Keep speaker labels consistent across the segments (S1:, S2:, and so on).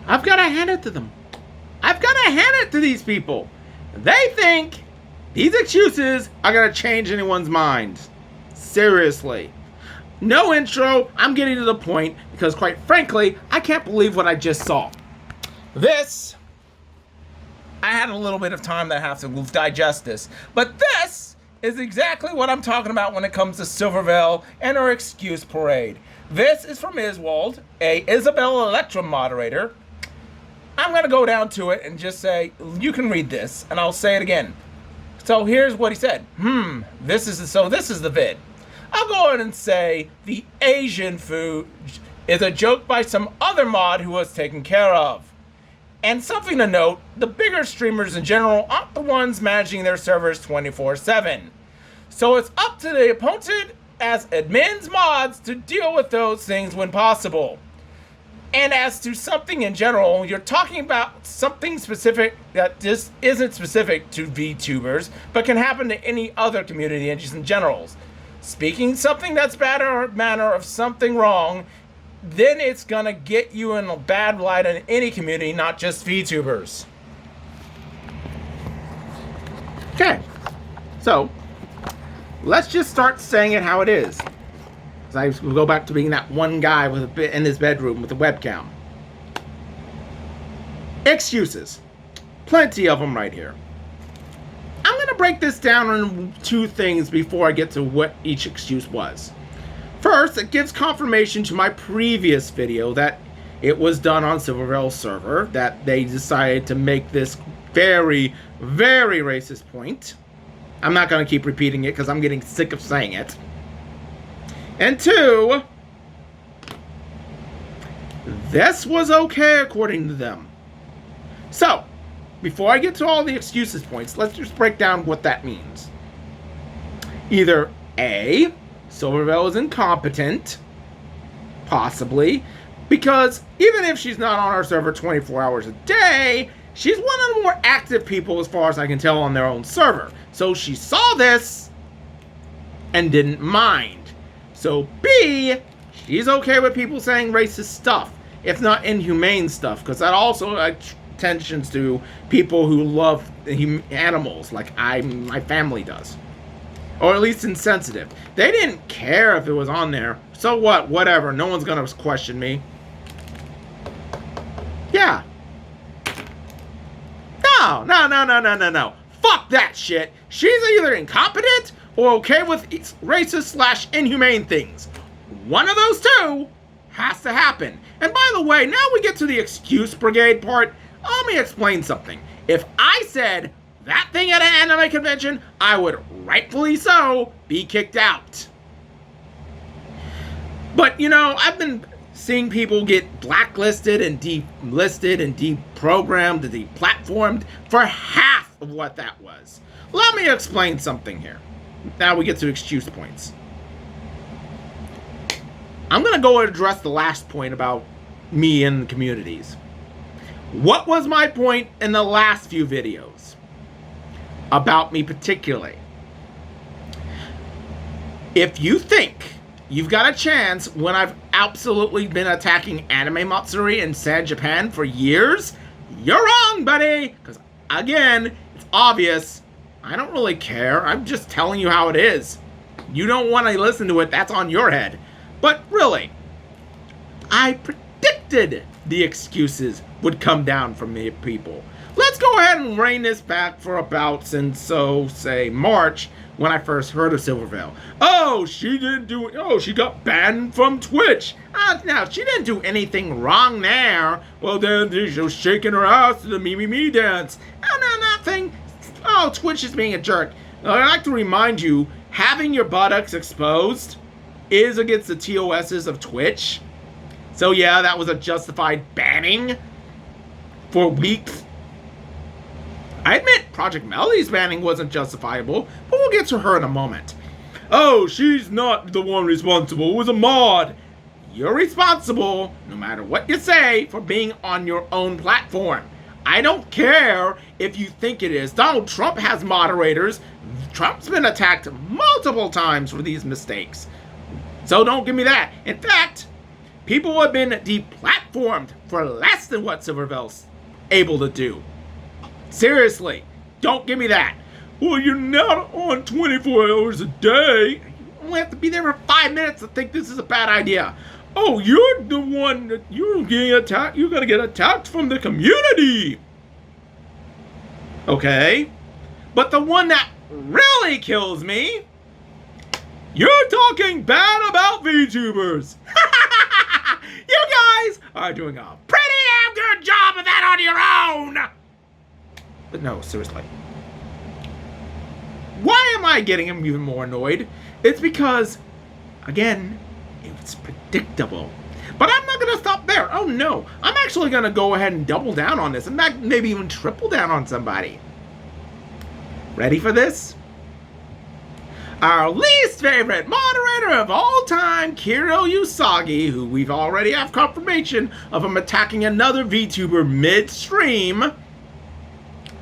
S1: I've got to hand it to them. I've got to hand it to these people. They think these excuses are going to change anyone's mind. Seriously. No intro. I'm getting to the point because, quite frankly, I can't believe what I just saw. I had a little bit of time that I have to digest this. But this is exactly what I'm talking about when it comes to Silvervale and her excuse parade. This is from Iswald, a Isabel Electra moderator. I'm going to go down to it and just say, you can read this, and I'll say it again. So here's what he said. This is the vid. I'll go ahead and say the Asian food is a joke by some other mod who was taken care of. And something to note, the bigger streamers in general aren't the ones managing their servers 24/7. So it's up to the opponent as admins mods to deal with those things when possible. And as to something in general, you're talking about something specific that just isn't specific to VTubers, but can happen to any other community and just in general. Speaking something that's bad or manner of something wrong, then it's gonna get you in a bad light in any community, not just VTubers. Okay, so let's just start saying it how it is. I will go back to being that one guy with in his bedroom with a webcam. Excuses. Plenty of them right here. I'm going to break this down into two things before I get to what each excuse was. First, it gives confirmation to my previous video that it was done on Silvervale's server, that they decided to make this very, very racist point. I'm not going to keep repeating it because I'm getting sick of saying it. And two, this was okay according to them. So, before I get to all the excuses points, let's just break down what that means. Either A, Silvervale is incompetent, possibly, because even if she's not on our server 24 hours a day, she's one of the more active people as far as I can tell on their own server. So she saw this and didn't mind. So B, she's okay with people saying racist stuff, if not inhumane stuff, because that also attentions to people who love animals, like my family does. Or at least insensitive. They didn't care if it was on there. So what? Whatever. No one's gonna question me. Yeah. No. Fuck that shit. She's either incompetent or okay with racist / inhumane things. One of those two has to happen. And by the way, now we get to the excuse brigade part. Let me explain something. If I said that thing at an anime convention, I would rightfully so be kicked out. But you know, I've been seeing people get blacklisted and delisted and deprogrammed and deplatformed for half of what that was. Let me explain something here. Now we get to excuse points. I'm going to go and address the last point about me and the communities. What was my point in the last few videos? About me particularly. If you think you've got a chance when I've absolutely been attacking Anime Matsuri in San Japan for years, you're wrong, buddy! Because, again, it's obvious. I don't really care. I'm just telling you how it is. You don't want to listen to it, that's on your head. But really, I predicted the excuses would come down from the people. Let's go ahead and rein this back for about since, say, March, when I first heard of Silvervale. Oh, she got banned from Twitch. Now, she didn't do anything wrong there. Well, then she's just shaking her ass to the me dance. No, nothing. Oh, Twitch is being a jerk. I'd like to remind you, having your buttocks exposed is against the TOSs of Twitch. So yeah, that was a justified banning for weeks. I admit Projekt Melody's banning wasn't justifiable, but we'll get to her in a moment. Oh, she's not the one responsible. It was a mod. You're responsible, no matter what you say, for being on your own platform. I don't care if you think it is. Donald Trump has moderators. Trump's been attacked multiple times for these mistakes. So don't give me that. In fact, people have been deplatformed for less than what Silvervale's able to do. Seriously, don't give me that. Well, you're not on 24 hours a day. You only have to be there for 5 minutes to think this is a bad idea. Oh, you're the one that you're getting attacked. You're gonna get attacked from the community. Okay, but the one that really kills me, you're talking bad about VTubers. You guys are doing a pretty damn good job of that on your own. But no, seriously. Why am I getting him even more annoyed? It's because, again, it's predictable. But I'm not going to stop there. Oh no, I'm actually going to go ahead and double down on this and maybe even triple down on somebody. Ready for this? Our least favorite moderator of all time, Kiro Usagi, who we've already have confirmation of him attacking another VTuber mid-stream. I'm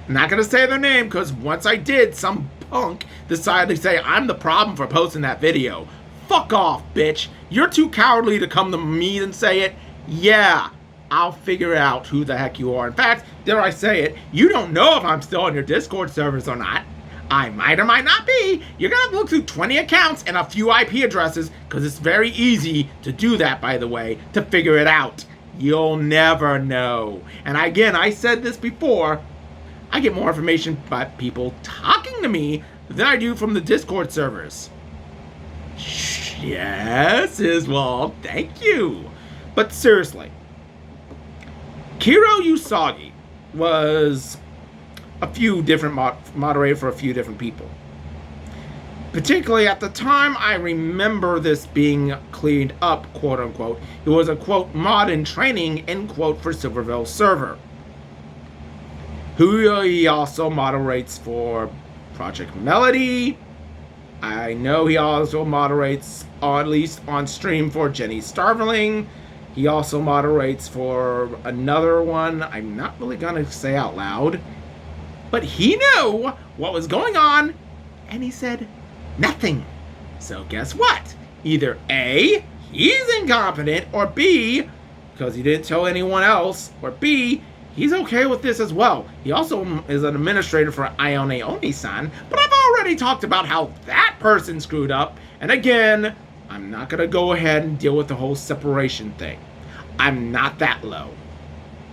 S1: not going to say their name because once I did, some punk decided to say I'm the problem for posting that video. Fuck off, bitch. You're too cowardly to come to me and say it. Yeah, I'll figure out who the heck you are. In fact, dare I say it, you don't know if I'm still on your Discord servers or not. I might or might not be. You're gonna have to look through 20 accounts and a few IP addresses, because it's very easy to do that, by the way, to figure it out. You'll never know. And again, I said this before, I get more information by people talking to me than I do from the Discord servers. Yes, Iswald, thank you. But seriously, Kiro Usagi was a few different moderator for a few different people. Particularly at the time, I remember this being cleaned up, quote unquote. It was a quote mod in training, end quote, for Silvervale server. Who he also moderates for Projekt Melody. I know he also moderates, or at least on stream, for Jenny Starveling. He also moderates for another one I'm not really gonna say out loud. But he knew what was going on, and he said nothing. So guess what? Either A, he's incompetent, or B, because he didn't tell anyone else, or B, he's okay with this as well. He also is an administrator for Ione Oni-san, but I've already talked about how that person screwed up, and again, I'm not going to go ahead and deal with the whole separation thing. I'm not that low.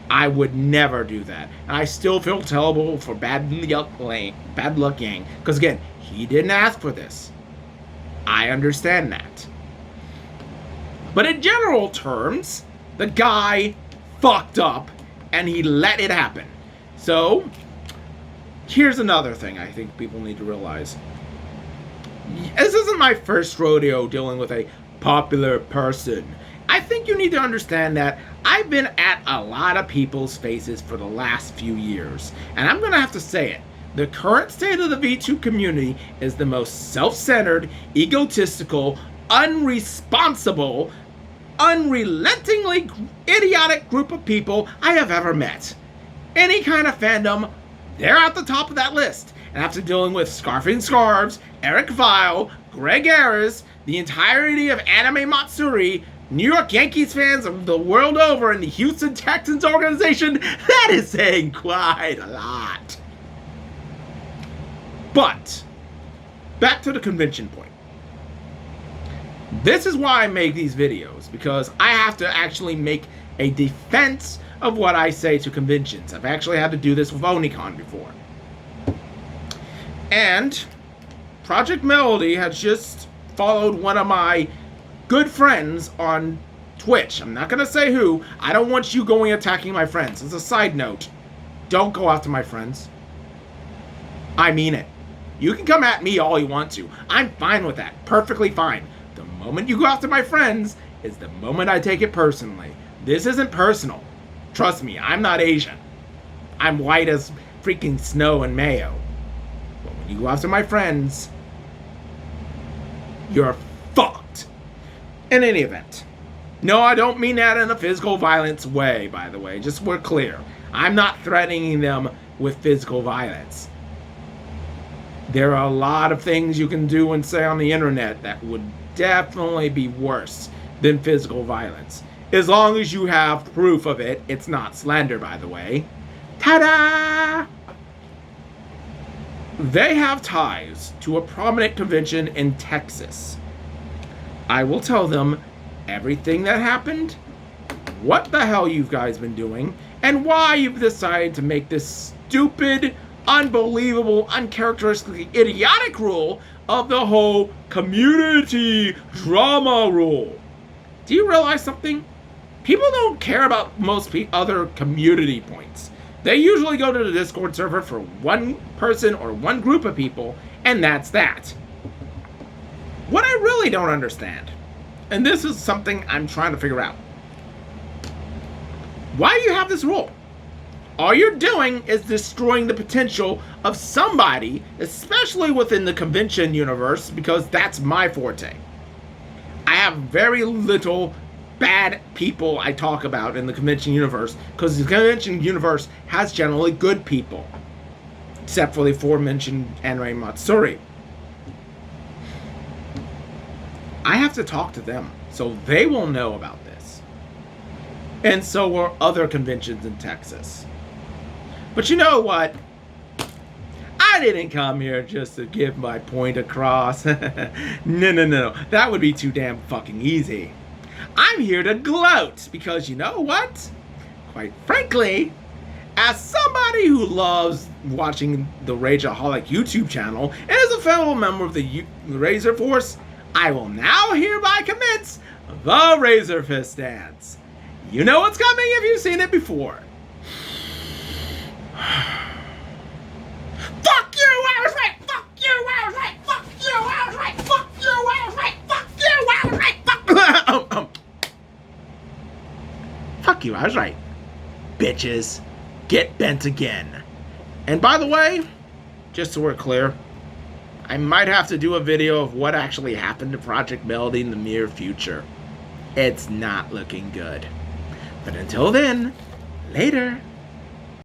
S1: I would never do that. And I still feel terrible for Bad Luck Yang. Because again, he didn't ask for this. I understand that. But in general terms, the guy fucked up and he let it happen. So, here's another thing I think people need to realize. This isn't my first rodeo dealing with a popular person. I think you need to understand that I've been at a lot of people's faces for the last few years. And I'm going to have to say it. The current state of the VTube community is the most self-centered, egotistical, unresponsible, unrelentingly idiotic group of people I have ever met. Any kind of fandom, they're at the top of that list. And after dealing with Scarfing Scarves, Eric Vile, Greg Ayres, the entirety of Anime Matsuri, New York Yankees fans the world over, and the Houston Texans organization, that is saying quite a lot. But, back to the convention point. This is why I make these videos, because I have to actually make a defense of what I say to conventions. I've actually had to do this with Onicon before. And Projekt Melody has just followed one of my good friends on Twitch. I'm not going to say who. I don't want you going attacking my friends. As a side note, don't go after my friends. I mean it. You can come at me all you want to. I'm fine with that. Perfectly fine. The moment you go after my friends is the moment I take it personally. This isn't personal. Trust me, I'm not Asian. I'm white as freaking snow and mayo. But when you go after my friends, you're fucked. In any event. No, I don't mean that in a physical violence way, by the way. Just so we're clear. I'm not threatening them with physical violence. There are a lot of things you can do and say on the internet that would definitely be worse than physical violence. As long as you have proof of it. It's not slander, by the way. Ta-da! They have ties to a prominent convention in Texas. I will tell them everything that happened, what the hell you guys been doing, and why you've decided to make this stupid, unbelievable, uncharacteristically idiotic rule of the whole community drama rule. Do you realize something? People don't care about most other community points. They usually go to the Discord server for one person or one group of people, and that's that. What I really don't understand, and this is something I'm trying to figure out, why do you have this rule? All you're doing is destroying the potential of somebody, especially within the convention universe, because that's my forte. I have very little bad people I talk about in the convention universe, because the convention universe has generally good people, except for the aforementioned Anime Matsuri. I have to talk to them, so they will know about this. And so will other conventions in Texas. But you know what? I didn't come here just to give my point across. No. That would be too damn fucking easy. I'm here to gloat, because you know what? Quite frankly, as somebody who loves watching the Rageaholic YouTube channel and is a fellow member of the Razor Force, I will now hereby commence the Razor Fist dance. You know what's coming if you've seen it before. Fuck you, I was right! Fuck you, I was right! Fuck you, I was right! Fuck you, I was right! Fuck you, I was right! Fuck you, I was right. Bitches, get bent again. And by the way, just so we're clear, I might have to do a video of what actually happened to Projekt Melody in the near future. It's not looking good. But until then, later.